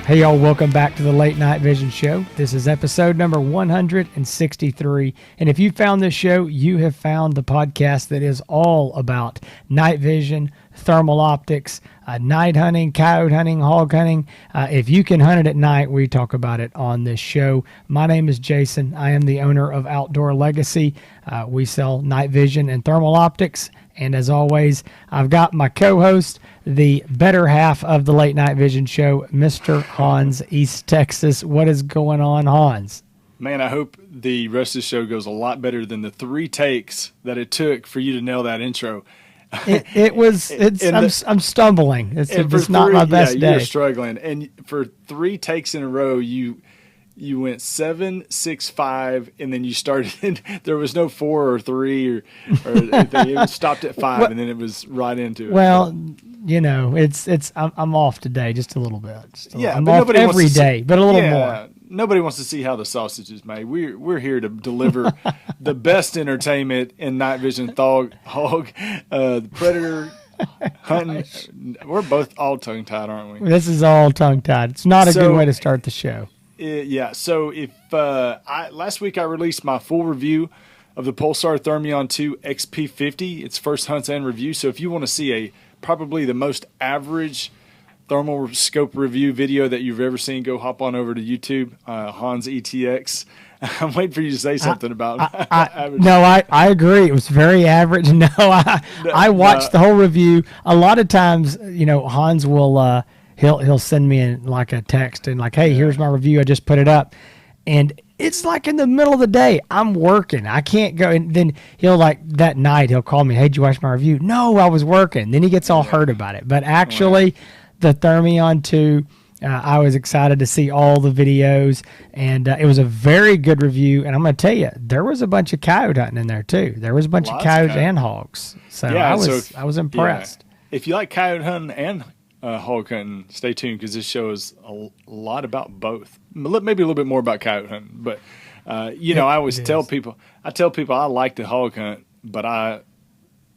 Hey y'all, welcome back to the Late Night Vision Show. This is episode number 163. And if you found this show, you have found the podcast that is all about night vision, thermal optics, night hunting, coyote hunting, hog hunting. If you can hunt it at night, we talk about it on this show. My name is Jason. I am the owner of Outdoor Legacy. We sell night vision and thermal optics. And as always, I've got my co-host, the better half of the Late Night Vision Show, Mr. Hans, East Texas. What is going on, Hans? Man, I hope the rest of the show goes a lot better than the 3 takes that it took for you to nail that intro. I'm stumbling. It's not my best day. You're struggling. And for 3 takes in a row, you went 7, 6, 5, and then you started. There was no 4 or 3 or anything. It stopped at 5, and then it was right into it. Well, you know, I'm off today just a little bit. I'm but off every day, but a little more. Nobody wants to see how the sausage is made. We're here to deliver the best entertainment in night vision, hog, the predator. Hunting. We're both all tongue-tied, aren't we? This is all tongue-tied. It's not a good way to start the show. So if last week I released my full review of the Pulsar Thermion 2 XP50. It's first hunts and review. So if you want to see probably the most average thermal scope review video that you've ever seen, go hop on over to YouTube, Hans ETX. I'm waiting for you to say something about average. No, I agree. It was very average. No, I watched the whole review. A lot of times, you know, Hans will he'll send me like a text and like, hey, here's my review. I just put it up. And it's like in the middle of the day. I'm working. I can't go. And then he'll that night he'll call me, hey, did you watch my review? No, I was working. Then he gets all hurt about it. But actually, the Thermion 2, I was excited to see all the videos, and it was a very good review. And I'm going to tell you, there was a bunch of coyote hunting in there too. There was a bunch of coyotes and hogs. So I was impressed. Yeah. If you like coyote hunting and hog hunting, stay tuned because this show is a lot about both. Maybe a little bit more about coyote hunting, but I always tell people I like to hog hunt, but I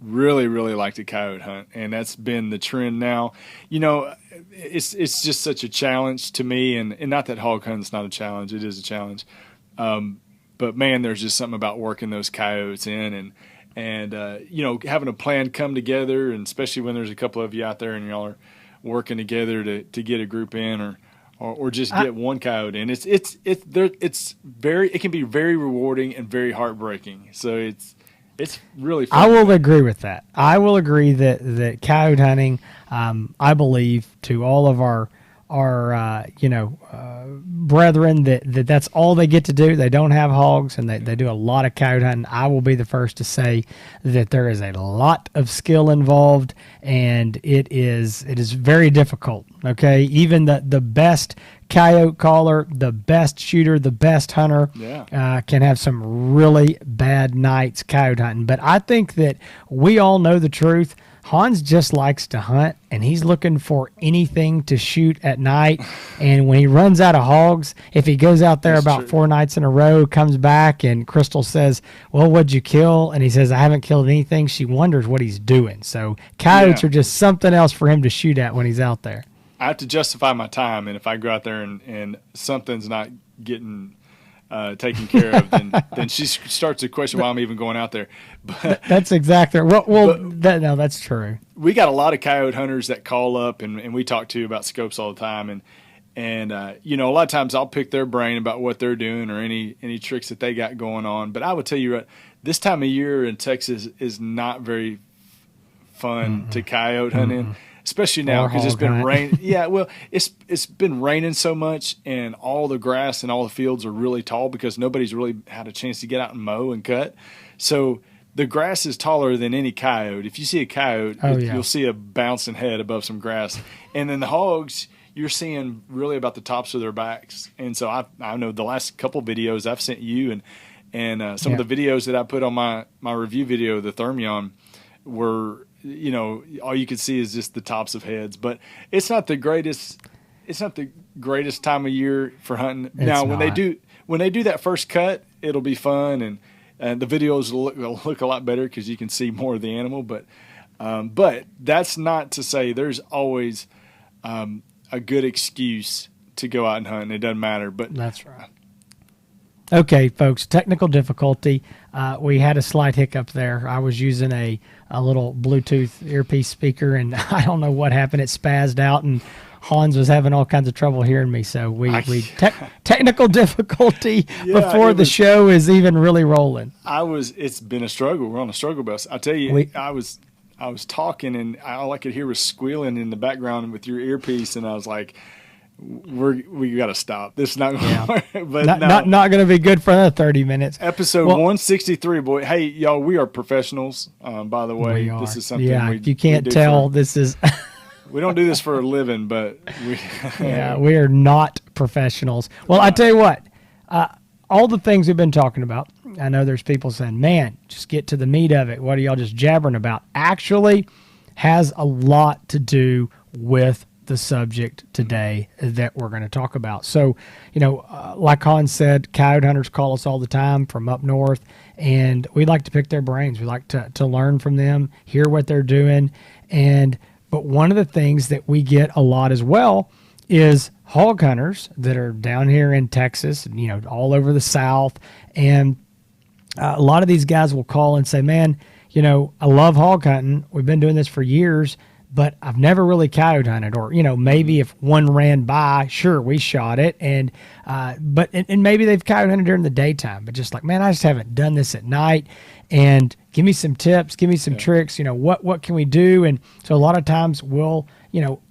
really, really like to coyote hunt, and that's been the trend now. You know, it's just such a challenge to me, and not that hog hunting's not a challenge; it is a challenge. But man, there's just something about working those coyotes in, and having a plan come together, and especially when there's a couple of you out there and y'all are working together to get a group in or just get one coyote in. It can be very rewarding and very heartbreaking. So it's really fun. I will agree with that. I will agree that coyote hunting, I believe to all of our brethren that's all they get to do. They don't have hogs, and they do a lot of coyote hunting. I will be the first to say that there is a lot of skill involved, and it is very difficult. Okay, even the best coyote caller, the best shooter, the best hunter can have some really bad nights coyote hunting. But I think that we all know the truth. Hans just likes to hunt, and he's looking for anything to shoot at night. And when he runs out of hogs, if he goes out there about 4 nights in a row, comes back, and Crystal says, well, what'd you kill? And he says, I haven't killed anything. She wonders what he's doing. So coyotes are just something else for him to shoot at when he's out there. I have to justify my time, and if I go out there and something's not getting taken care of, then she starts to question why I'm even going out there. But that's exactly that's true. We got a lot of coyote hunters that call up and we talk to about scopes all the time, and a lot of times I'll pick their brain about what they're doing or any tricks that they got going on. But I would tell you, this time of year in Texas is not very fun to coyote hunt in. Especially now because it's been raining. Yeah, well, it's been raining so much, and all the grass and all the fields are really tall because nobody's really had a chance to get out and mow and cut. So the grass is taller than any coyote. If you see a coyote, you'll see a bouncing head above some grass. And then the hogs, you're seeing really about the tops of their backs. And so I know the last couple videos I've sent you and some of the videos that I put on my review video of the Thermion were – all you can see is just the tops of heads, but it's not the greatest time of year for hunting. When they do that first cut, it'll be fun, and the videos will look a lot better because you can see more of the animal. But that's not to say there's always a good excuse to go out and hunt. And it doesn't matter. But that's right. Okay, folks, technical difficulty. We had a slight hiccup there. I was using a little Bluetooth earpiece speaker, and I don't know what happened. It spazzed out, and Hans was having all kinds of trouble hearing me. So technical difficulty before the show is even really rolling. It's been a struggle. We're on a struggle bus. I tell you, I was talking, and all I could hear was squealing in the background with your earpiece, and I was like, we got to stop. This is not going to work. But not going to be good for another 30 minutes. Episode 163, boy. Hey, y'all, we are professionals, by the way. This is something if you can't tell, this is... we don't do this for a living, but we are not professionals. Well, I tell you what, all the things we've been talking about, I know there's people saying, man, just get to the meat of it. What are y'all just jabbering about? Actually has a lot to do with the subject today that we're going to talk about. So, like Hans said, coyote hunters call us all the time from up north, and we like to pick their brains. We like to learn from them, hear what they're doing. But one of the things that we get a lot as well is hog hunters that are down here in Texas, all over the South. And a lot of these guys will call and say, man, I love hog hunting. We've been doing this for years, but I've never really coyote hunted. Or, maybe if one ran by, sure, we shot it. And maybe they've coyote hunted during the daytime, but just like, man, I just haven't done this at night. And give me some tips, give me some tricks, what can we do? And so a lot of times we'll,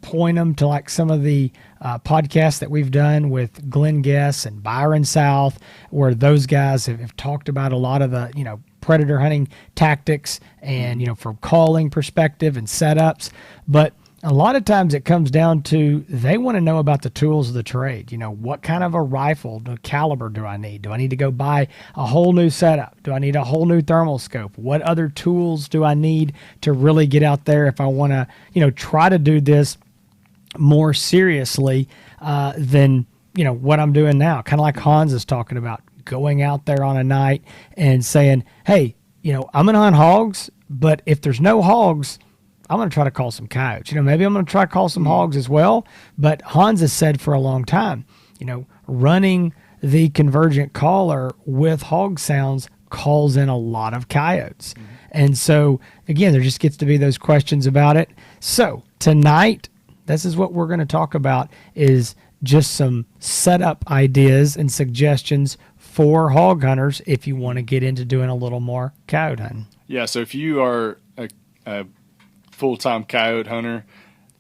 point them to like some of the podcasts that we've done with Glenn Guess and Byron South, where those guys have talked about a lot of the, predator hunting tactics and, from calling perspective and setups. But a lot of times it comes down to they want to know about the tools of the trade. What kind of a rifle, the caliber do I need? Do I need to go buy a whole new setup? Do I need a whole new thermal scope? What other tools do I need to really get out there if I want to, try to do this more seriously than, what I'm doing now? Kind of like Hans is talking about, going out there on a night and saying, hey, I'm going to hunt hogs, but if there's no hogs, I'm going to try to call some coyotes. Maybe I'm going to try to call some hogs as well. But Hans has said for a long time, running the convergent caller with hog sounds calls in a lot of coyotes. And so, again, there just gets to be those questions about it. So tonight, this is what we're going to talk about, is just some setup ideas and suggestions for hog hunters if you want to get into doing a little more coyote hunting. Yeah, so if you are a full-time coyote hunter,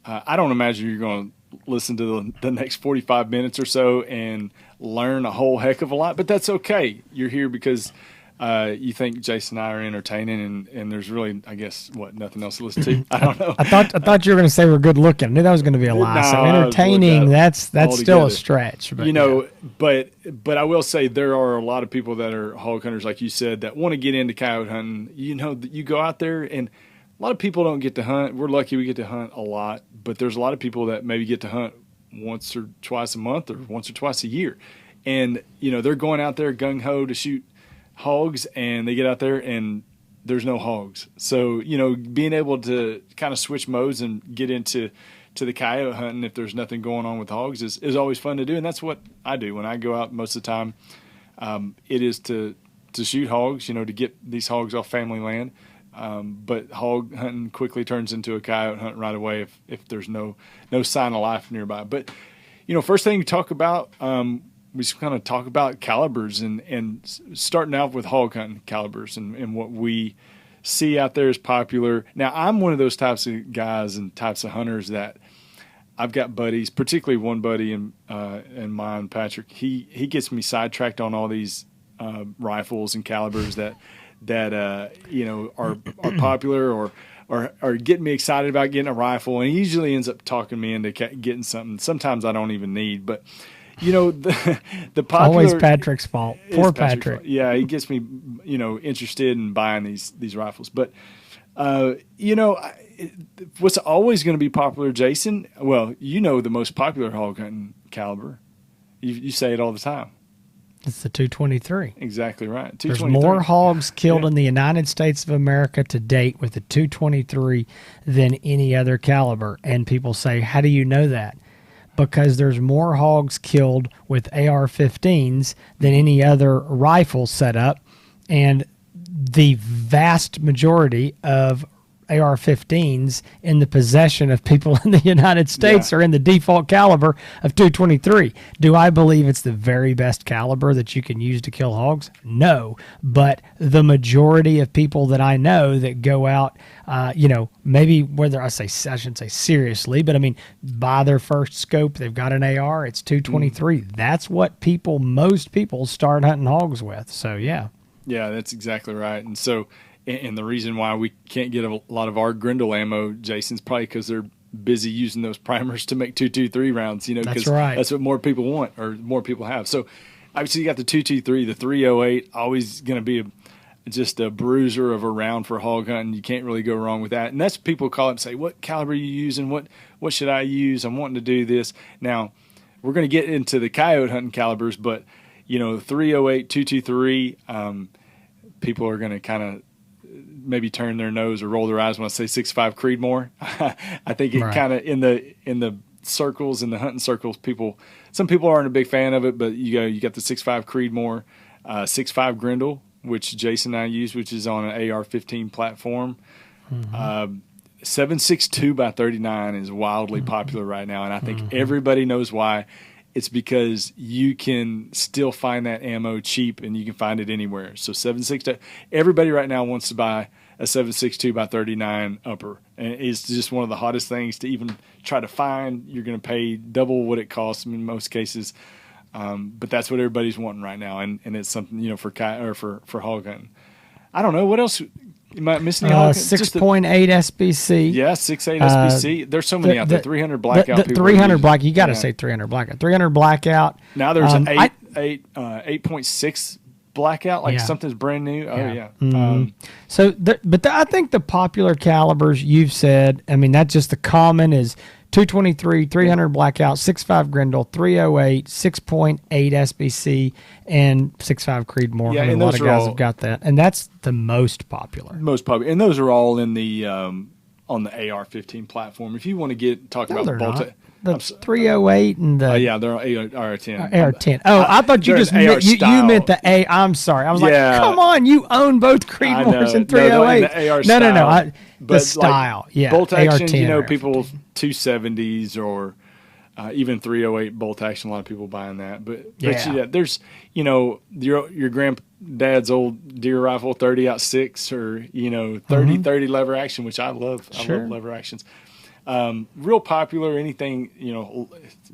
I don't imagine you're going to listen to the next 45 minutes or so and learn a whole heck of a lot, but that's okay. You're here because you think Jason and I are entertaining, and there's really, I guess, nothing else to listen to? I don't know. I thought you were going to say we're good looking. I knew that was going to be a lie. So entertaining, that's still a stretch. But but I will say there are a lot of people that are hog hunters, like you said, that want to get into coyote hunting. You go out there, and a lot of people don't get to hunt. We're lucky we get to hunt a lot, but there's a lot of people that maybe get to hunt once or twice a month or once or twice a year. And, they're going out there gung-ho to shoot hogs, and they get out there and there's no hogs. So, being able to kind of switch modes and get into the coyote hunting if there's nothing going on with hogs is always fun to do. And that's what I do when I go out most of the time. It is to shoot hogs, to get these hogs off family land. But hog hunting quickly turns into a coyote hunt right away if there's no sign of life nearby. But, first thing we talk about, we just kind of talk about calibers and starting out with hog hunting calibers and what we see out there is popular. Now, I'm one of those types of guys and types of hunters that I've got buddies, particularly one buddy in mine, Patrick. He gets me sidetracked on all these rifles and calibers that are popular or getting me excited about getting a rifle, and he usually ends up talking me into getting something sometimes I don't even need. But the popular, always Patrick's fault. Poor Patrick. Yeah, he gets me interested in buying these rifles. But what's always going to be popular, Jason? Well, the most popular hog hunting caliber. You say it all the time. It's the 223. Exactly right. There's more hogs killed in the United States of America to date with the 223 than any other caliber. And people say, how do you know that? because there's more hogs killed with AR-15s than any other rifle setup, and the vast majority of AR-15s in the possession of people in the United States are in the default caliber of 223. Do I believe it's the very best caliber that you can use to kill hogs? No, but the majority of people that I know that go out, maybe whether I shouldn't say seriously, but I mean, buy their first scope, they've got an AR, it's 223. That's what most people start hunting hogs with. So yeah. Yeah, that's exactly right. And so, and the reason why we can't get a lot of our Grendel ammo, Jason's probably because they're busy using those primers to make 223 rounds, because that's right. That's what more people want or more people have. So obviously you got the 223, the 308, always going to be just a bruiser of a round for hog hunting. You can't really go wrong with that. And that's people call up and say, what caliber are you using? What should I use? I'm wanting to do this. Now, we're going to get into the coyote hunting calibers, but, 308, 223, people are going to kind of maybe turn their nose or roll their eyes when I say 6.5 Creedmoor. I think it kind of in the circles, in the hunting circles, some people aren't a big fan of it, but you got the 6.5 Creedmoor, 6.5 Grendel, which Jason and I use, which is on an AR-15 platform. 7.62 by 39 is wildly popular right now, and I think everybody knows why. It's because you can still find that ammo cheap and you can find it anywhere. So 7.62, everybody right now wants to buy a 7.62 by 39 upper. And it's just one of the hottest things to even try to find. You're going to pay double what it costs in most cases. But that's what everybody's wanting right now. And it's something, for hog hunting. I don't know. What else? Am I missing any? 6.8 SBC. Yeah, 6.8 SBC. There's so many out there. 300 blackout. The 300 black. You got to say 300 blackout. 300 blackout. Now there's an 8.6 blackout. Like something's brand new. Oh yeah. I think the popular calibers you've said. I mean, that's just the common is 223, 300 blackout, 6.5 Grendel, 308, 6.8 SBC, and 6.5 Creedmoor. Yeah, I mean, a lot of guys have got that, and that's the most popular. And those are all in the on the AR-15 platform. If you want to talk about bolt. The 308 and the they're AR-10. AR-10. Oh, I thought you just meant you meant the A. I'm sorry. I was like, come on, you own both Creedmoors and 308. No. The style, bolt action. AR-10 people 270s or even 308 bolt action. A lot of people buying that, but there's your granddad's old deer rifle 30-06 or 30 lever action, which I love. Sure. I love lever actions. Real popular, anything,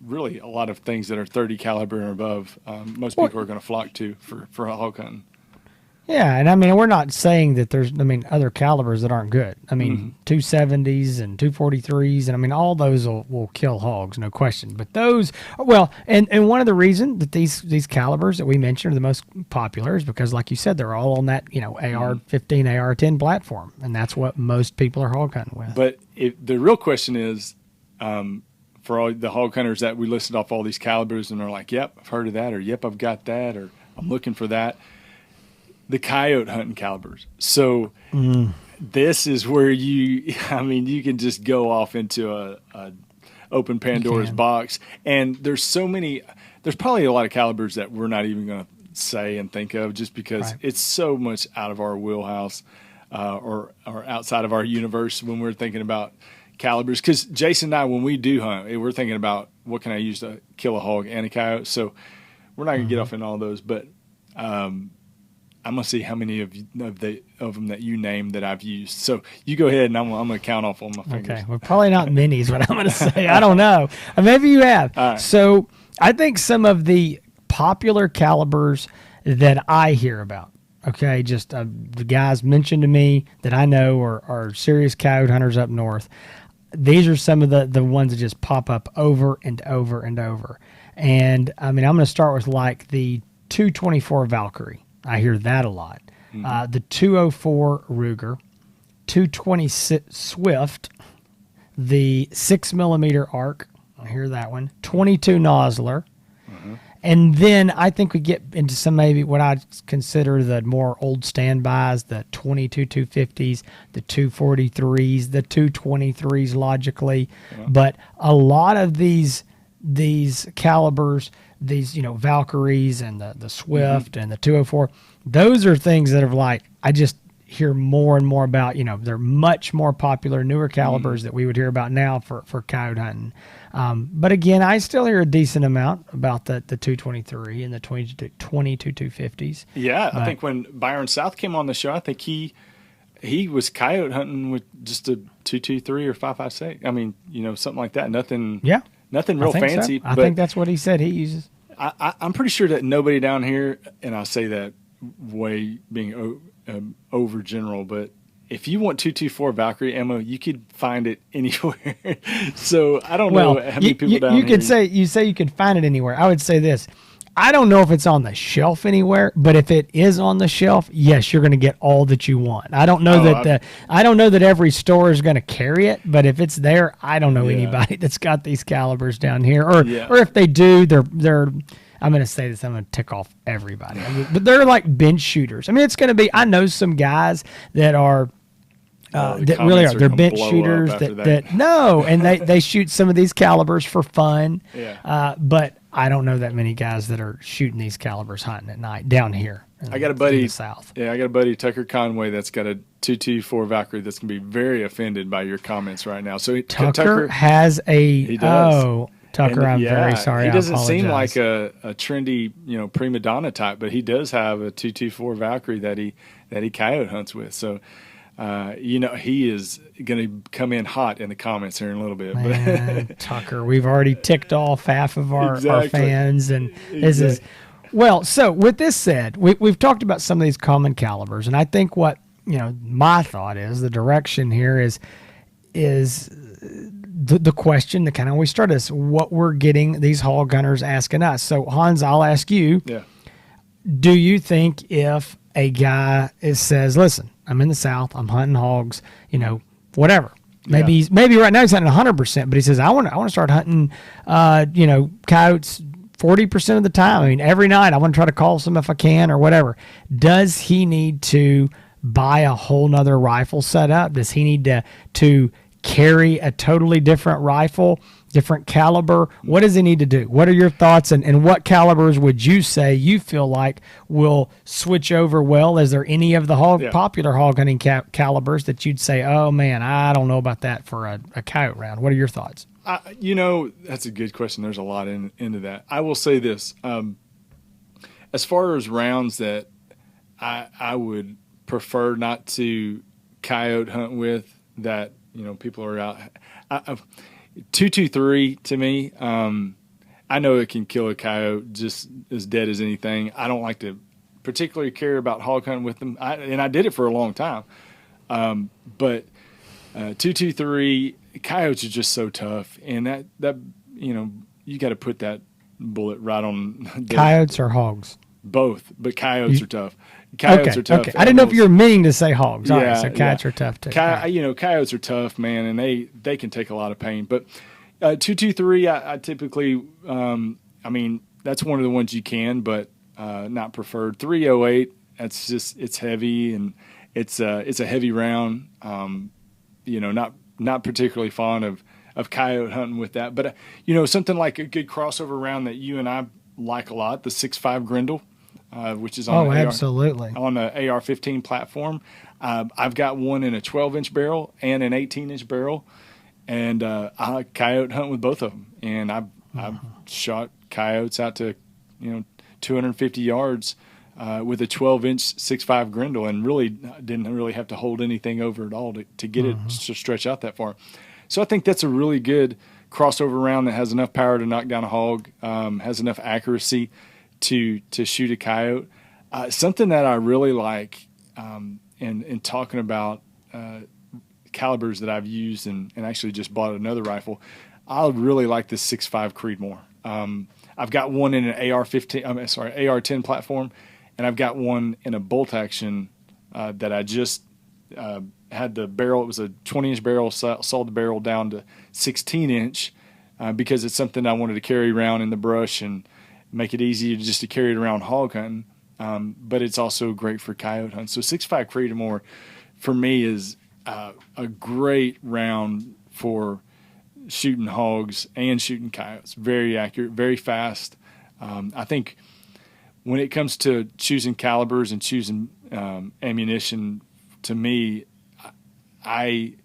really a lot of things that are 30 caliber and above, most people are going to flock to for hog hunting. Yeah, and I mean, we're not saying that there's, other calibers that aren't good. 270s and 243s, and all those will kill hogs, no question. But those, and one of the reasons that these calibers that we mentioned are the most popular is because, like you said, they're all on that, AR-15, AR-10 platform, and that's what most people are hog hunting with. But the real question is, for all the hog hunters that we listed off all these calibers and they're like, yep, I've heard of that, or yep, I've got that, or I'm looking for that. The coyote hunting calibers. So this is where you can just go off into a open Pandora's box. And there's probably a lot of calibers that we're not even going to say and think of just because it's so much out of our wheelhouse or outside of our universe when we're thinking about calibers. Because Jason and I, when we do hunt, we're thinking about what can I use to kill a hog and a coyote. So we're not going to get off in all those, but I'm going to see how many of them that you name that I've used. So you go ahead, and I'm going to count off on my fingers. Okay. Well, probably not many is what I'm going to say. I don't know. Maybe you have. Right. So I think some of the popular calibers that I hear about, just the guys mentioned to me that I know are serious coyote hunters up north. These are some of the ones that just pop up over and over and over. And, I'm going to start with like the 224 Valkyrie. I hear that a lot. The 204 Ruger, 226 Swift, the 6mm Arc. I hear that one. 22 Nosler. And then I think we get into some maybe what I consider the more old standbys, the 22 250s, the 243s, the 223s logically. But a lot of these these calibers, these, Valkyries and the Swift and the 204, those are things that are like, I just hear more and more about. They're much more popular, newer calibers that we would hear about now for coyote hunting. But again, I still hear a decent amount about the 223 and the 22 250s. Yeah, I think when Byron South came on the show, I think he was coyote hunting with just a 223 or 556. I mean, something like that. Nothing. Yeah. Nothing real fancy. So. I think that's what he said he uses. I'm pretty sure that nobody down here, and I say that way being over general, but if you want 224 Valkyrie ammo, you could find it anywhere. So I don't know how many people down here. You say you can find it anywhere. I would say this. I don't know if it's on the shelf anywhere, but if it is on the shelf, yes, you're going to get all that you want. I don't know I don't know that every store is going to carry it, but if it's there, I don't know anybody that's got these calibers down here, or if they do, they're. I'm going to say this. I'm going to tick off everybody, but they're like bench shooters. I mean, it's going to be. I know some guys that are. That really are. They're bench shooters that no, and they shoot some of these calibers for fun. Yeah. But I don't know that many guys that are shooting these calibers hunting at night down here. I got a buddy in the South. Yeah, I got a buddy, Tucker Conway, that's got a 224 Valkyrie that's going to be very offended by your comments right now. So Tucker has a. He does. Oh, Tucker, I'm very sorry. He doesn't seem like a trendy, prima donna type, but he does have a 224 Valkyrie that he coyote hunts with. So. He is going to come in hot in the comments here in a little bit. Man, Tucker, we've already ticked off half of our fans, and this is well. So with this said, we've talked about some of these common calibers, and I think what my thought is the direction here is the question that kind of always started us: what we're getting these hog hunters asking us. So Hans, I'll ask you: do you think if a guy says, "Listen, I'm in the South. I'm hunting hogs. Whatever. Maybe right now he's hunting 100%, but he says I want to start hunting, coyotes 40% of the time. I mean, every night I want to try to call some if I can or whatever." Does he need to buy a whole nother rifle setup? Does he need to carry a totally different rifle, different caliber? What does he need to do? What are your thoughts, and what calibers would you say you feel like will switch over well? Is there any of the popular hog hunting calibers that you'd say, oh man, I don't know about that for a coyote round? What are your thoughts? That's a good question. There's a lot into that. I will say this. As far as rounds that I would prefer not to coyote hunt with, that people are out. 223 to me, I know it can kill a coyote just as dead as anything. I don't like to particularly care about hog hunting with them, and I did it for a long time. But 223 coyotes are just so tough, and that you got to put that bullet right on. Coyotes or hogs? Both, but coyotes are tough. Coyotes are tough. Okay. I didn't know if you were meaning to say hogs. All right, so coyotes are tough too. Coyotes are tough, man, and they can take a lot of pain. But 223, I typically, that's one of the ones you can, but not preferred. 308, it's heavy, and it's a heavy round. Not particularly fond of coyote hunting with that. But something like a good crossover round that you and I like a lot, the 6.5 Grendel. Which is on on the AR-15 platform. I've got one in a 12-inch barrel and an 18-inch barrel, and I coyote hunt with both of them. And I've shot coyotes out to 250 yards with a 12-inch 6.5 Grendel, and really didn't really have to hold anything over at all to get it to stretch out that far. So I think that's a really good crossover round that has enough power to knock down a hog, has enough accuracy to shoot a coyote. Something that I really like in talking about calibers that I've used and actually just bought another rifle, I really like this 6.5 Creedmoor. I've got one in an AR-10 platform, and I've got one in a bolt action that I just had the barrel. It was a 20-inch barrel, sold the barrel down to 16-inch because it's something I wanted to carry around in the brush and make it easier just to carry it around hog hunting, but it's also great for coyote hunting. So 6.5 Creedmoor for me is a great round for shooting hogs and shooting coyotes. Very accurate, very fast. I think when it comes to choosing calibers and choosing ammunition, to me, I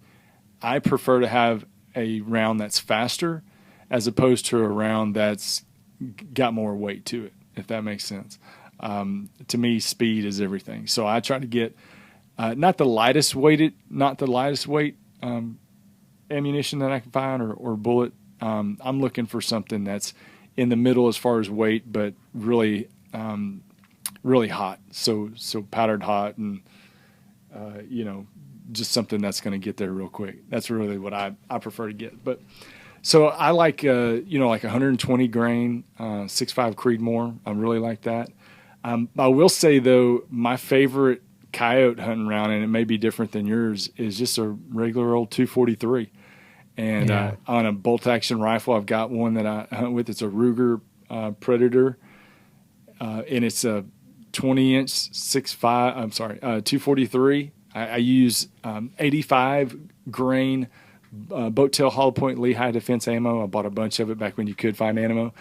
prefer to have a round that's faster as opposed to a round that's got more weight to it, if that makes sense. To me, speed is everything. So I try to get not the lightest weight ammunition that I can find or bullet. I'm looking for something that's in the middle as far as weight, but really really hot. So powdered hot and just something that's going to get there real quick. That's really what I prefer to get. But so I like like 120 grain 6.5 Creedmoor. I really like that. I will say though, my favorite coyote hunting round, and it may be different than yours, is just a regular old 243. And on a bolt action rifle, I've got one that I hunt with. It's a Ruger Predator, and it's a 20-inch 243. I use 85 grain boat tail hollow point Lehigh defense ammo. I bought a bunch of it back when you could find ammo,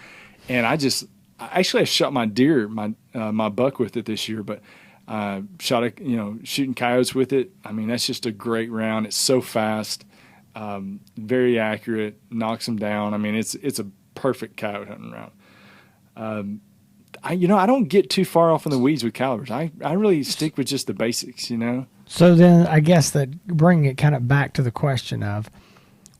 and I shot my deer, my buck with it this year, but shooting coyotes with it. I mean, that's just a great round. It's so fast, very accurate, knocks them down. I mean, it's a perfect coyote hunting round. I don't get too far off in the weeds with calibers. I really stick with just the basics, So then I guess that bringing it kind of back to the question of,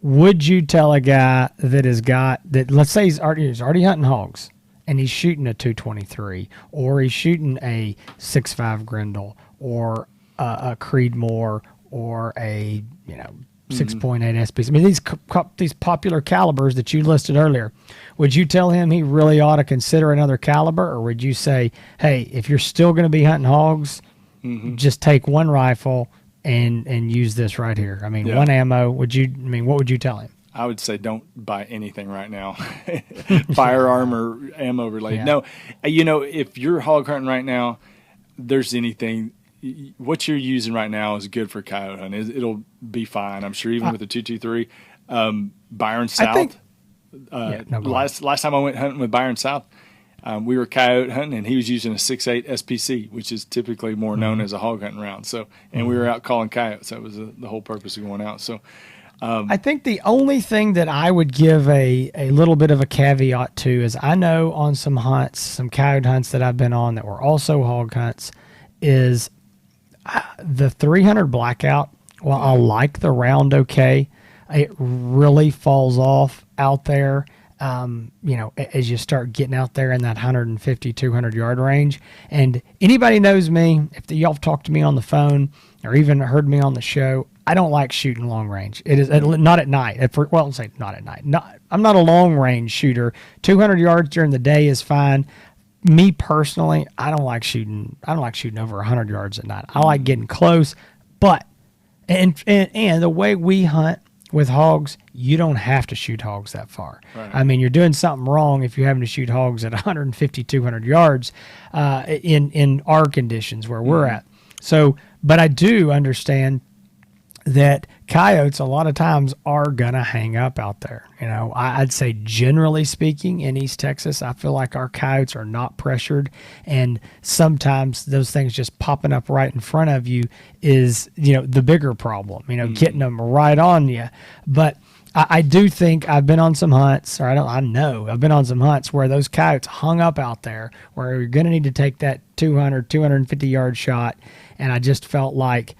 would you tell a guy that let's say he's already hunting hogs and he's shooting a 223 or he's shooting a 6.5 Grendel or a Creedmoor or a 6.8 SPC. I mean, these popular calibers that you listed earlier, would you tell him he really ought to consider another caliber, or would you say, hey, if you're still going to be hunting hogs, just take one rifle and use this right here? I mean, one ammo. What would you tell him? I would say don't buy anything right now, firearm or ammo related. No, if you're hog hunting right now, there's anything. What you're using right now is good for coyote hunting. It'll be fine, I'm sure, even with the 223. Byron South. Last time I went hunting with Byron South, we were coyote hunting, and he was using a 6.8 SPC, which is typically more known as a hog hunting round. So, and we were out calling coyotes. That was the whole purpose of going out. So, I think the only thing that I would give a little bit of a caveat to is I know on some coyote hunts that I've been on that were also hog hunts, is the 300 Blackout. While I like the round okay, it really falls off out there. As you start getting out there in that 150, 200 yard range. And anybody knows me, if y'all have talked to me on the phone or even heard me on the show, I don't like shooting long range. It is not at night. I'll say not at night. I'm not a long range shooter. 200 yards during the day is fine. Me personally, I don't like shooting over 100 yards at night. I like getting close, but and the way we hunt with hogs, you don't have to shoot hogs that far. Right. I mean, you're doing something wrong if you're having to shoot hogs at 150, 200 yards in our conditions where we're at. So, but I do understand that coyotes a lot of times are going to hang up out there. I'd say generally speaking in East Texas, I feel like our coyotes are not pressured, and sometimes those things just popping up right in front of you is, the bigger problem, getting them right on you. But I do think I've been on some hunts, I've been on some hunts where those coyotes hung up out there where you're going to need to take that 200, 250 yard shot. And I just felt like,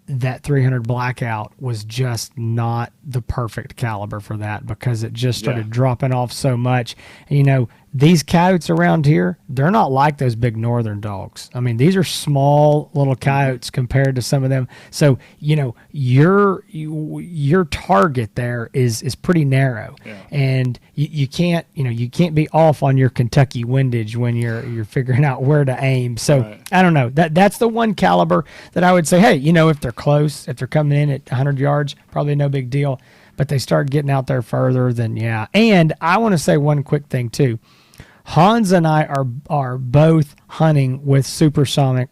that 300 Blackout was just not the perfect caliber for that, because it just started dropping off so much. And, these coyotes around here, they're not like those big northern dogs. I mean, these are small little coyotes compared to some of them. So, your target there is pretty narrow, and you can't be off on your Kentucky windage when you're figuring out where to aim. So I don't know, that's the one caliber that I would say, hey, if they're close, if they're coming in at 100 yards, probably no big deal. But they start getting out there further, then And I want to say one quick thing too. Hans and I are both hunting with supersonic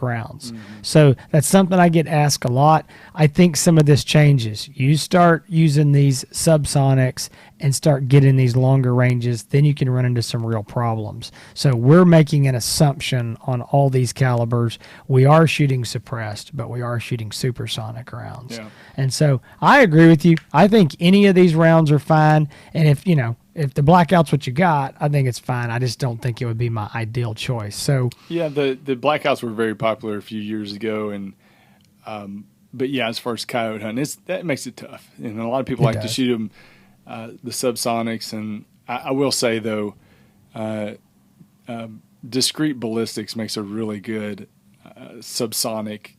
rounds. So that's something I get asked a lot. I think some of this changes. You start using these subsonics and start getting these longer ranges, then you can run into some real problems. So we're making an assumption on all these calibers. We are shooting suppressed, but we are shooting supersonic rounds. Yeah. And so I agree with you. I think any of these rounds are fine. And if the blackout's what you got, I think it's fine. I just don't think it would be my ideal choice. So yeah, the blackouts were very popular a few years ago, and but yeah, as far as coyote hunting, that makes it tough. And a lot of people like to shoot them the subsonics, and I will say though, discrete ballistics makes a really good subsonic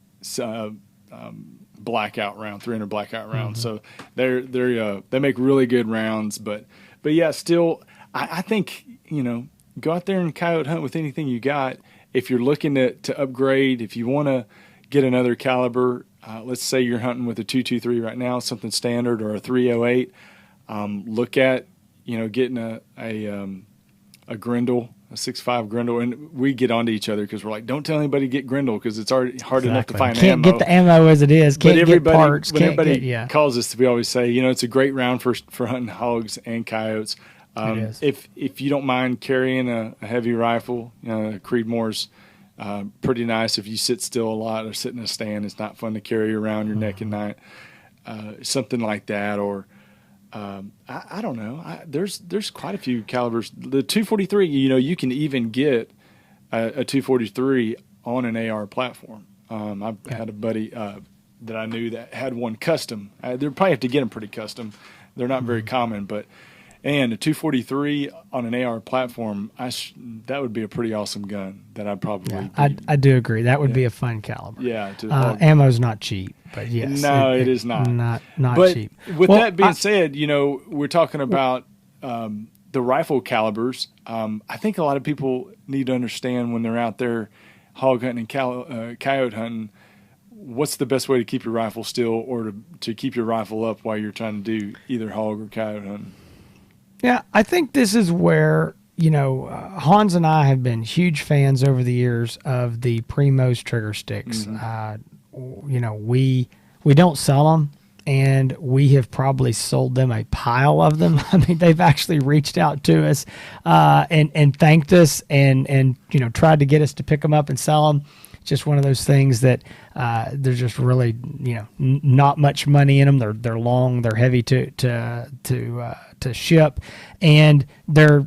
blackout round, 300 blackout round. So they make really good rounds, but yeah, still, I think, go out there and coyote hunt with anything you got. If you're looking to upgrade, if you want to get another caliber, let's say you're hunting with a 223 right now, something standard, or a 308, look at, getting a Grendel, a 6.5 Grendel, and we get onto each other because we're like, don't tell anybody to get Grendel because it's already hard enough to find can't ammo. Can't get the ammo as it is. Can't get parts. When everybody calls us, we always say, it's a great round for hunting hogs and coyotes. If you don't mind carrying a heavy rifle, Creedmoor's pretty nice. If you sit still a lot or sit in a stand, it's not fun to carry around your neck at night. Something like that, or I don't know. There's quite a few calibers. The 243, you can even get a 243 on an AR platform. I had a buddy that I knew that had one custom. They probably have to get them pretty custom. They're not very common, and a 243 on an AR platform, that would be a pretty awesome gun that I'd probably. Yeah, I do agree. That would be a fun caliber. Yeah, ammo's not cheap, but yes, no, it is not. Not cheap. With that being said, we're talking about the rifle calibers. I think a lot of people need to understand when they're out there hog hunting and coyote hunting, what's the best way to keep your rifle still, or to keep your rifle up while you're trying to do either hog or coyote hunting. Yeah, I think this is where, Hans and I have been huge fans over the years of the Primos trigger sticks. We don't sell them, and we have probably sold them a pile of them. I mean, they've actually reached out to us and thanked us and tried to get us to pick them up and sell them. Just one of those things that there's just really not much money in them. They're long, they're heavy to ship, and they're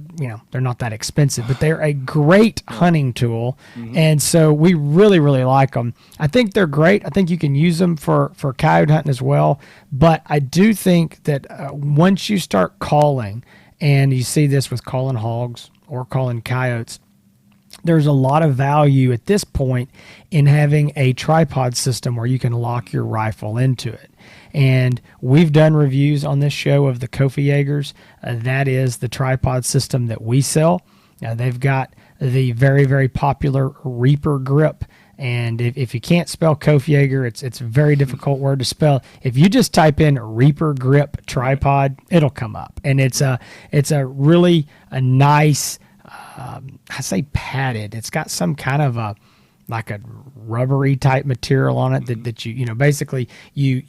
not that expensive, but they're a great hunting tool, and so we really like them. I think they're great. I think you can use them for coyote hunting as well, but I do think that once you start calling, and you see this with calling hogs or calling coyotes, there's a lot of value at this point in having a tripod system where you can lock your rifle into it. And we've done reviews on this show of the Kofi Jaegers. That is the tripod system that we sell. They've got the very, very popular Reaper grip. And if you can't spell Kofi Jaeger, it's a very difficult word to spell. If you just type in Reaper grip tripod, it'll come up. And it's a really a nice, I say padded. It's got some kind of a rubbery type material on it that you basically you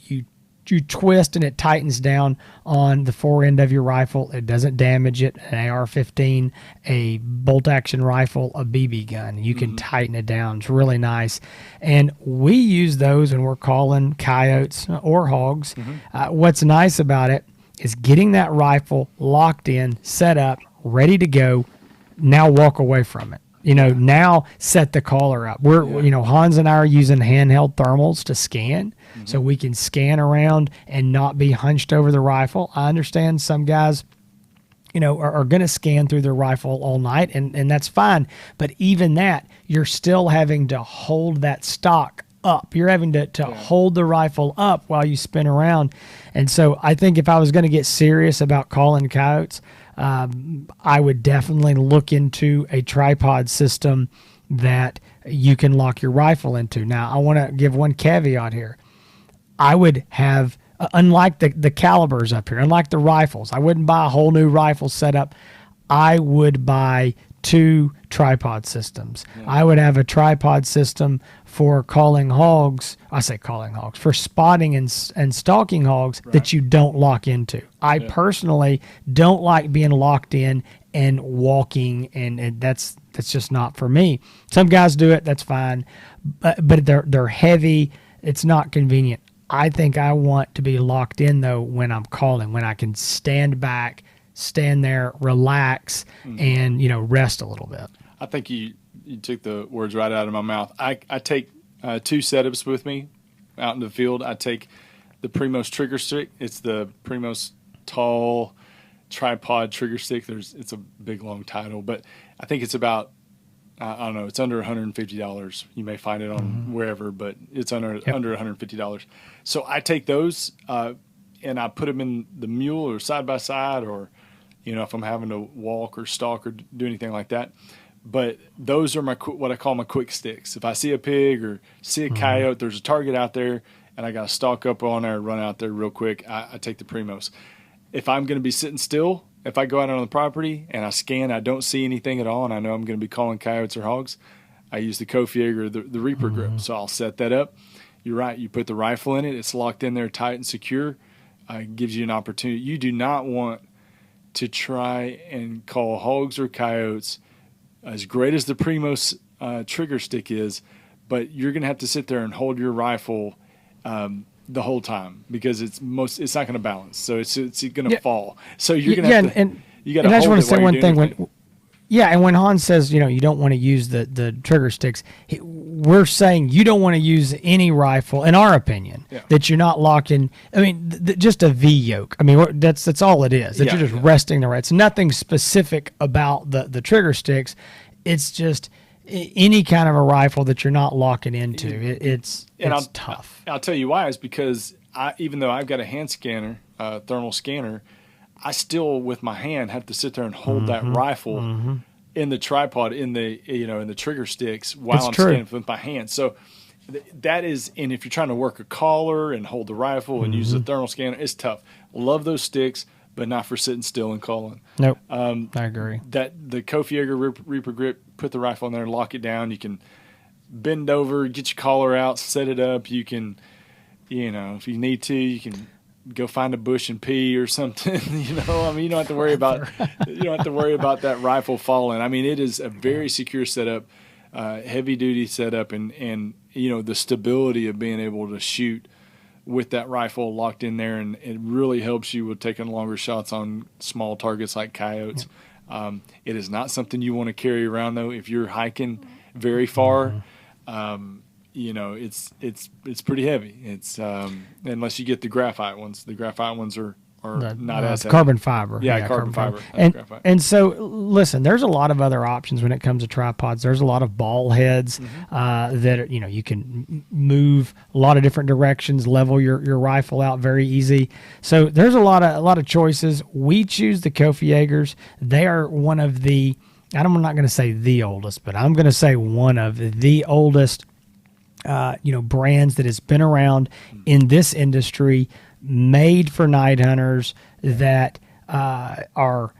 twist and it tightens down on the fore end of your rifle. It doesn't damage it. An AR-15, a bolt action rifle, a BB gun. You can tighten it down. It's really nice. And we use those when we're calling coyotes or hogs. What's nice about it is getting that rifle locked in, set up, ready to go. Now walk away from it. Now set the caller up. Hans and I are using handheld thermals to scan, so we can scan around and not be hunched over the rifle. I understand some guys, are going to scan through their rifle all night, and that's fine. But even that, you're still having to hold that stock up. You're having to hold the rifle up while you spin around. And so I think if I was going to get serious about calling coyotes, I would definitely look into a tripod system that you can lock your rifle into. Now, I want to give one caveat here. I would have, unlike the calibers up here, unlike the rifles, I wouldn't buy a whole new rifle setup. I would buy 2 tripod systems. I would have a tripod system for calling hogs. I say calling hogs for spotting and stalking hogs that you don't lock into. I personally don't like being locked in and walking, and that's just not for me. Some guys do it, that's fine, but they're heavy. It's not convenient. I think I want to be locked in though when I'm calling, when I can stand back, stand there, relax, and rest a little bit. I think you took the words right out of my mouth. I take 2 setups with me out in the field. I take the Primos trigger stick. It's the Primos tall tripod trigger stick. It's a big long title, but I think it's about I don't know. It's under $150. You may find it on wherever, but it's under $150. So I take those and I put them in the mule or side by side, or if I'm having to walk or stalk or do anything like that. But those are what I call my quick sticks. If I see a pig or see a coyote, there's a target out there, and I got to stalk up on there and run out there real quick, I take the Primos. If I'm going to be sitting still, if I go out on the property and I scan, I don't see anything at all, and I know I'm going to be calling coyotes or hogs, I use the Coyote or the Reaper grip. So I'll set that up. You're right. You put the rifle in it. It's locked in there tight and secure. It gives you an opportunity. You do not want to try and call hogs or coyotes, as great as the Primos trigger stick is, but you're going to have to sit there and hold your rifle the whole time, because it's not going to balance. So it's going to fall. So you're going to have to. You got to. And I just want to hold say it while one you're thing. doing anything. And when Hans says, you don't want to use the trigger sticks, we're saying you don't want to use any rifle, in our opinion, that you're not locked in. I mean, just a V yoke. I mean, that's all it is. That you're just resting the right. It's nothing specific about the trigger sticks. It's just any kind of a rifle that you're not locking into. It's tough. I'll tell you why. Is because even though I've got a hand scanner, thermal scanner, I still, with my hand, have to sit there and hold that rifle in the tripod, in the trigger sticks while I'm scanning with my hand. So that is, and if you're trying to work a collar and hold the rifle and use the thermal scanner, it's tough. Love those sticks, but not for sitting still and calling. Nope. I agree. That the Coyote Reaper grip, put the rifle in there and lock it down. You can bend over, get your collar out, set it up. You can, if you need to, you can go find a bush and pee or something. You don't have to worry about that rifle falling. I mean, it is a very secure setup, heavy duty setup, and the stability of being able to shoot with that rifle locked in there, and it really helps you with taking longer shots on small targets like coyotes. It is not something you want to carry around though if you're hiking very far. It's pretty heavy. It's unless you get the graphite ones. The graphite ones are not as heavy. Carbon fiber. Yeah, carbon fiber. And so, listen, there's a lot of other options when it comes to tripods. There's a lot of ball heads that you can move a lot of different directions, level your rifle out very easy. So there's a lot of choices. We choose the Kofi-Jägers. They are one of the, I'm not going to say the oldest, but I'm going to say one of the oldest brands that has been around in this industry, made for night hunters, that are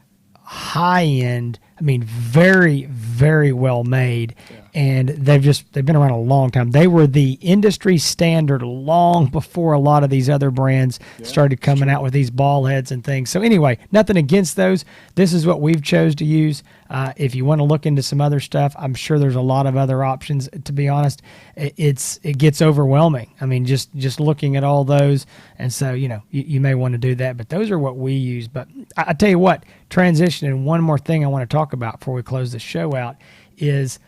high end. I mean, very, very well made. And they've been around a long time. They were the industry standard long before a lot of these other brands started coming out with these ball heads and things. So anyway, nothing against those. This is what we've chose to use. If you want to look into some other stuff, I'm sure there's a lot of other options. To be honest, it gets overwhelming. I mean, just looking at all those. And so, you may want to do that, but those are what we use. But I tell you what, transitioning, one more thing I want to talk about before we close the show out is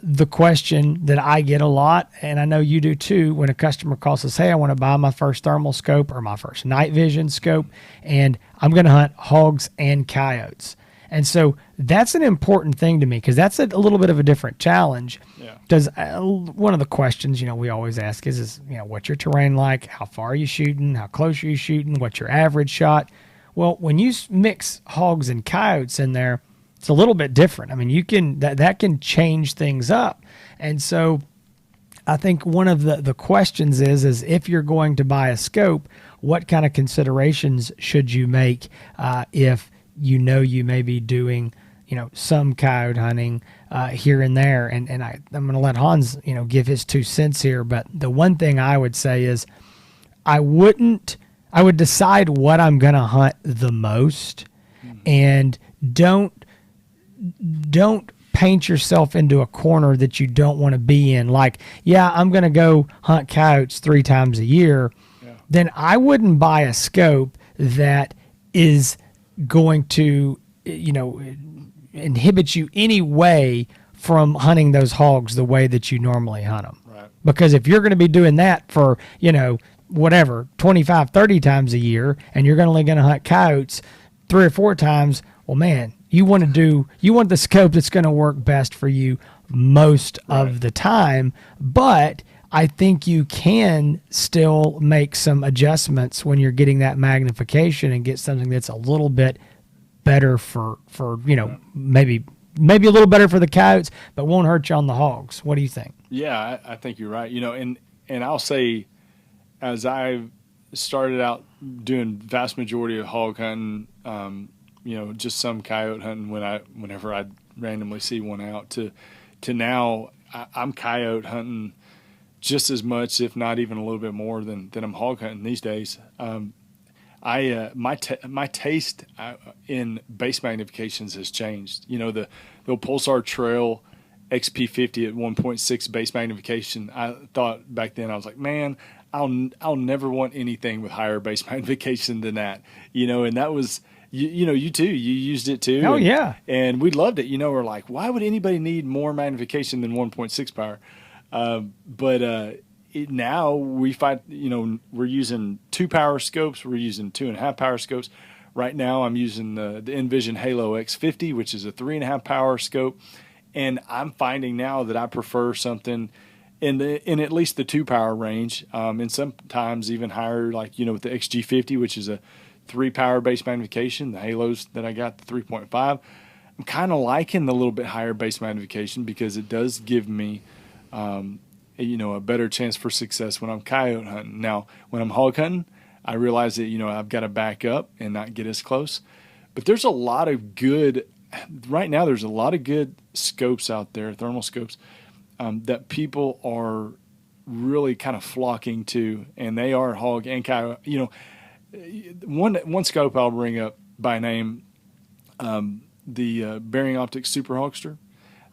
the question that I get a lot, and I know you do too, when a customer calls us, hey, I want to buy my first thermal scope or my first night vision scope, and I'm going to hunt hogs and coyotes. And so that's an important thing to me, because that's a little bit of a different challenge. Because one of the questions, we always ask is, what's your terrain like? How far are you shooting? How close are you shooting? What's your average shot? Well, when you mix hogs and coyotes in there, it's a little bit different. I mean, you can that can change things up. And so I think one of the questions is if you're going to buy a scope, what kind of considerations should you make if you may be doing some coyote hunting here and there. And I'm going to let Hans, give his 2 cents here. But the one thing I would say is I would decide what I'm going to hunt the most, and don't paint yourself into a corner that you don't want to be in. Like, yeah, I'm going to go hunt coyotes 3 times a year. Yeah. Then I wouldn't buy a scope that is going to, inhibit you any way from hunting those hogs the way that you normally hunt them. Right. Because if you're going to be doing that for, 25, 30 times a year, and you're only going to hunt coyotes 3 or 4 times, well, man, you want the scope that's going to work best for you most of the time. But I think you can still make some adjustments when you're getting that magnification and get something that's a little bit better for maybe a little better for the coyotes, but won't hurt you on the hogs. What do you think? Yeah, I think you're right. And I'll say, as I started out doing vast majority of hog hunting, just some coyote hunting whenever I randomly see one out, to now I'm coyote hunting just as much, if not even a little bit more than I'm hog hunting these days. My taste in base magnifications has changed. The Pulsar Trail XP50 at 1.6 base magnification. I thought back then, I was like, man, I'll never want anything with higher base magnification than that. And that was, you too. You used it too. Oh, yeah. And we loved it. We're like, why would anybody need more magnification than 1.6 power? Now we find, we're using 2 power scopes. We're using 2.5 power scopes. Right now I'm using the Envision Halo X50, which is a 3.5 power scope. And I'm finding now that I prefer something in at least the 2 power range, and sometimes even higher, like, with the XG50, which is a 3 power base magnification, the Halos that I got, the 3.5. I'm kind of liking the little bit higher base magnification because it does give me, a better chance for success when I'm coyote hunting. Now, when I'm hog hunting, I realize that, I've got to back up and not get as close. But there's a lot of good, right now there's a lot of good scopes out there, thermal scopes, that people are really kind of flocking to, and they are hog and coyote. One scope I'll bring up by name, the Bearing Optics Super Hogster.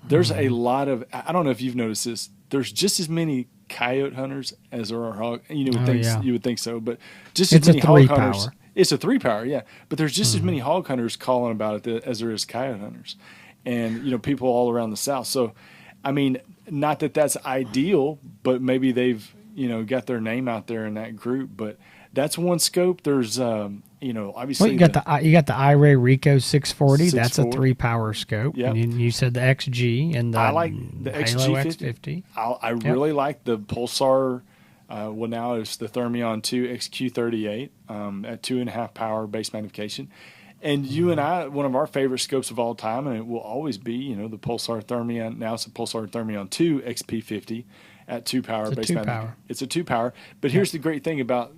There's a lot of, I don't know if you've noticed this, there's just as many coyote hunters as there are hog. You would think so, but just as many hog hunters. It's a 3 power, yeah. But there's just as many hog hunters calling about it as there is coyote hunters, and people all around the South. So, I mean, not that that's ideal, but maybe they've got their name out there in that group. But that's one scope. There's obviously you got the iRay Rico 640. That's a 3 power scope. Yeah. And you said the XG and the I like the Halo XG50. I really like the Pulsar. Now it's the Thermion 2 XQ38 at 2.5 power base magnification. And you and I, one of our favorite scopes of all time, and it will always be, the Pulsar Thermion. Now it's the Pulsar Thermion 2 XP50 at 2 power base magnification. It's a 2 power. But here's the great thing about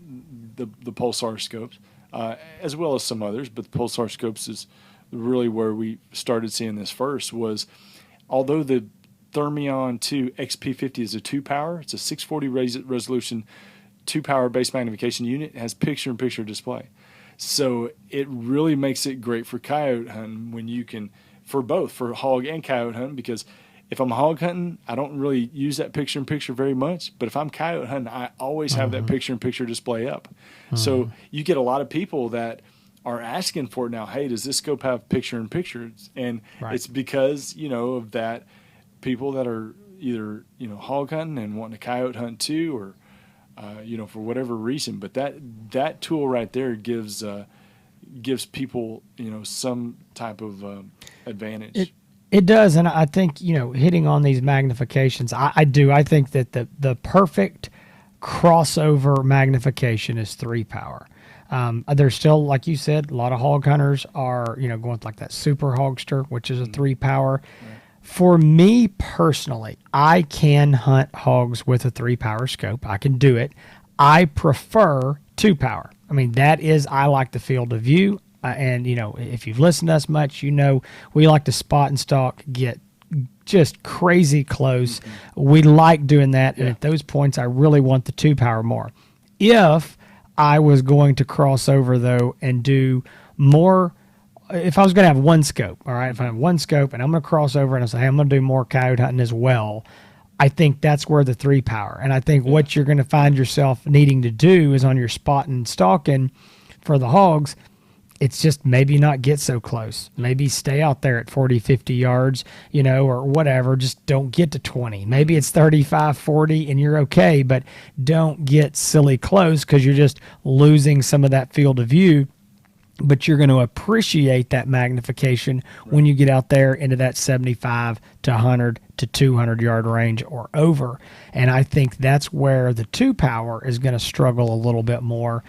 the Pulsar scopes, as well as some others, but the Pulsar scopes is really where we started seeing this first, was although the Thermion 2 XP50 is a 2 power, it's a 640 resolution 2 power base magnification unit. It has picture-in-picture display. So it really makes it great for coyote hunting when you can, for both, for hog and coyote hunting, because if I'm hog hunting, I don't really use that picture-in-picture very much. But if I'm coyote hunting, I always have that picture-in-picture display up. So you get a lot of people that are asking for it now. Hey, does this scope have picture-in-picture? And it's because, of that, people that are either, hog hunting and wanting to coyote hunt too, or, for whatever reason. But that tool right there gives people, some type of advantage. It does, and I think, hitting on these magnifications, I do. I think that the perfect crossover magnification is 3 power. There's still, like you said, a lot of hog hunters are, going with like that Super Hogster, which is a 3 power. Right. For me personally, I can hunt hogs with a 3 power scope. I can do it. I prefer 2 power. I mean, I like the field of view. and if you've listened to us much, we like to spot and stalk, get just crazy close. We like doing that, and at those points, I really want the 2-power more. If I was going to cross over though and do more, if I was going to have one scope, all right, if I have one scope and I'm going to cross over and I say, hey, I'm going to do more coyote hunting as well, I think that's where the 3-power. And I think what you're going to find yourself needing to do is on your spot and stalking for the hogs, it's just maybe not get so close. Maybe stay out there at 40, 50 yards, or whatever. Just don't get to 20. Maybe it's 35, 40 and you're okay, but don't get silly close because you're just losing some of that field of view. But you're going to appreciate that magnification when you get out there into that 75 to 100 to 200 yard range or over. And I think that's where the 2-power is going to struggle a little bit more,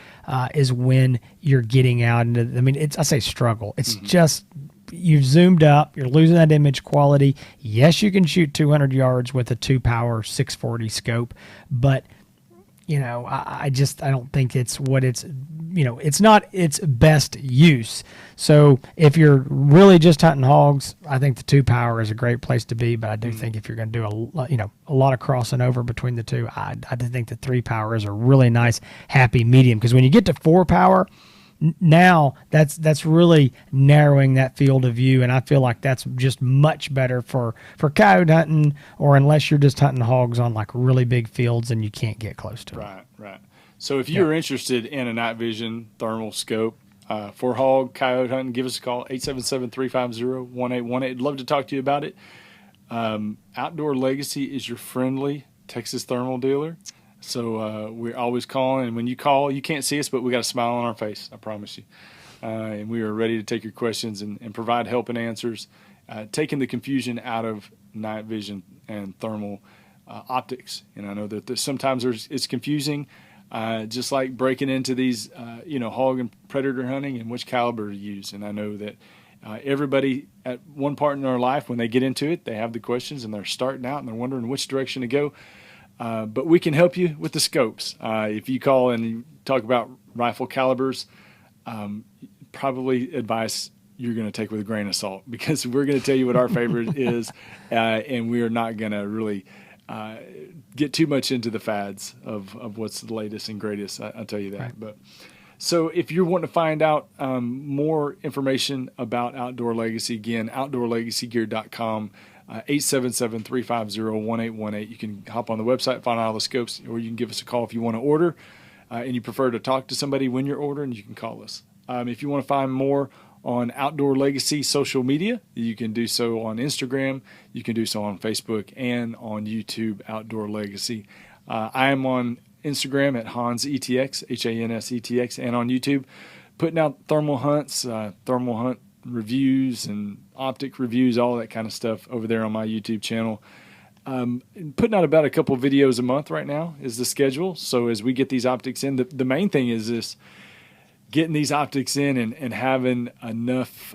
is when you're getting out into, I say struggle. It's just, you've zoomed up, you're losing that image quality. Yes, you can shoot 200 yards with a 2-power 640 scope, but I don't think it's what it's not its best use. So if you're really just hunting hogs, I think the 2-power is a great place to be. But I do think if you're going to do a lot of crossing over between the two, I do think the 3-power is a really nice happy medium. Because when you get to 4-power, now that's really narrowing that field of view, and I feel like that's just much better for coyote hunting, or unless you're just hunting hogs on like really big fields and you can't get close to them. Right. So if you're interested in a night vision thermal scope for hog coyote hunting, give us a call, 877-350-1818. I'd love to talk to you about it. Outdoor Legacy is your friendly Texas thermal dealer. So we're always calling, and when you call, you can't see us, but we got a smile on our face, I promise you. And we are ready to take your questions and provide help and answers, taking the confusion out of night vision and thermal optics. And I know that sometimes it's confusing, just like breaking into these, hog and predator hunting and which caliber to use. And I know that everybody at one part in their life, when they get into it, they have the questions and they're starting out and they're wondering which direction to go. But we can help you with the scopes. If you call and you talk about rifle calibers, probably advice you're going to take with a grain of salt, because we're going to tell you what our favorite is, and we are not going to really get too much into the fads of what's the latest and greatest. I'll tell you that. Right. But so if you're wanting to find out more information about Outdoor Legacy, again, outdoorlegacygear.com. 877-350-1818. You can hop on the website, find out all the scopes, or you can give us a call if you want to order, and you prefer to talk to somebody when you're ordering, you can call us. If you want to find more on Outdoor Legacy social media, you can do so on Instagram, you can do so on Facebook, and on YouTube, Outdoor Legacy. I am on Instagram at HansETX, HANSETX, and on YouTube, putting out thermal hunts, thermal hunt reviews and optic reviews, all that kind of stuff over there on my YouTube channel. Putting out about a couple videos a month right now is the schedule. So as we get these optics in, the main thing is this, getting these optics in and having enough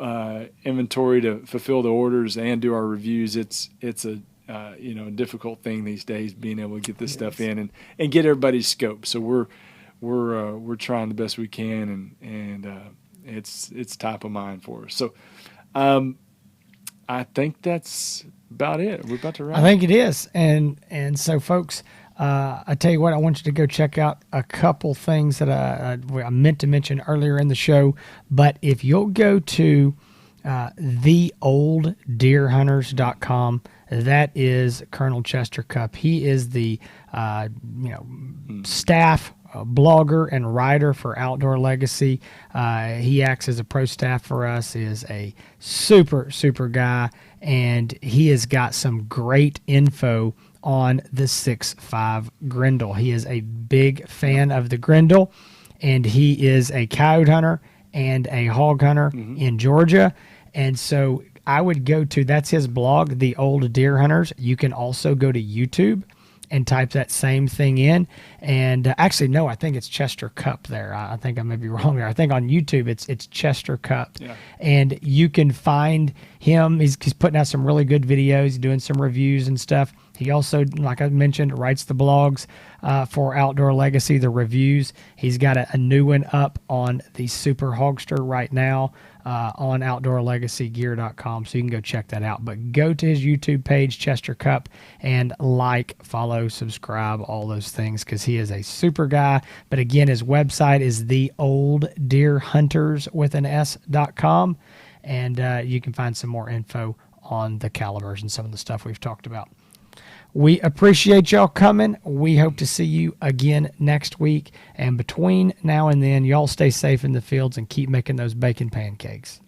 inventory to fulfill the orders and do our reviews. It's a difficult thing these days, being able to get this stuff in and get everybody's scope. So we're trying the best we can, and it's top of mind for us. So I think that's about it. We're about to wrap. I think it is. And so, folks, I tell you what, I want you to go check out a couple things that I meant to mention earlier in the show. But if you'll go to theolddeerhunters.com, that is Colonel Chester Cupp. He is the staff blogger and writer for Outdoor Legacy. He acts as a pro staff for us, is a super guy, and he has got some great info on the 6.5 Grendel. He is a big fan of the Grendel, and he is a coyote hunter and a hog hunter in Georgia. And so I would go to, that's his blog, The Old Deer Hunters. You can also go to YouTube and type that same thing in. And actually, no, I think it's Chester Cupp there. I think I may be wrong there. I think on YouTube it's Chester Cupp. Yeah. And you can find him. He's putting out some really good videos, doing some reviews and stuff. He also, like I mentioned, writes the blogs for Outdoor Legacy, the reviews. He's got a new one up on the Super Hogster right now on OutdoorLegacyGear.com, so you can go check that out. But go to his YouTube page, Chester Cup, and like, follow, subscribe, all those things, because he is a super guy. But again, his website is theolddeerhunters.com, and you can find some more info on the calibers and some of the stuff we've talked about. We appreciate y'all coming. We hope to see you again next week. And between now and then, y'all stay safe in the fields and keep making those bacon pancakes.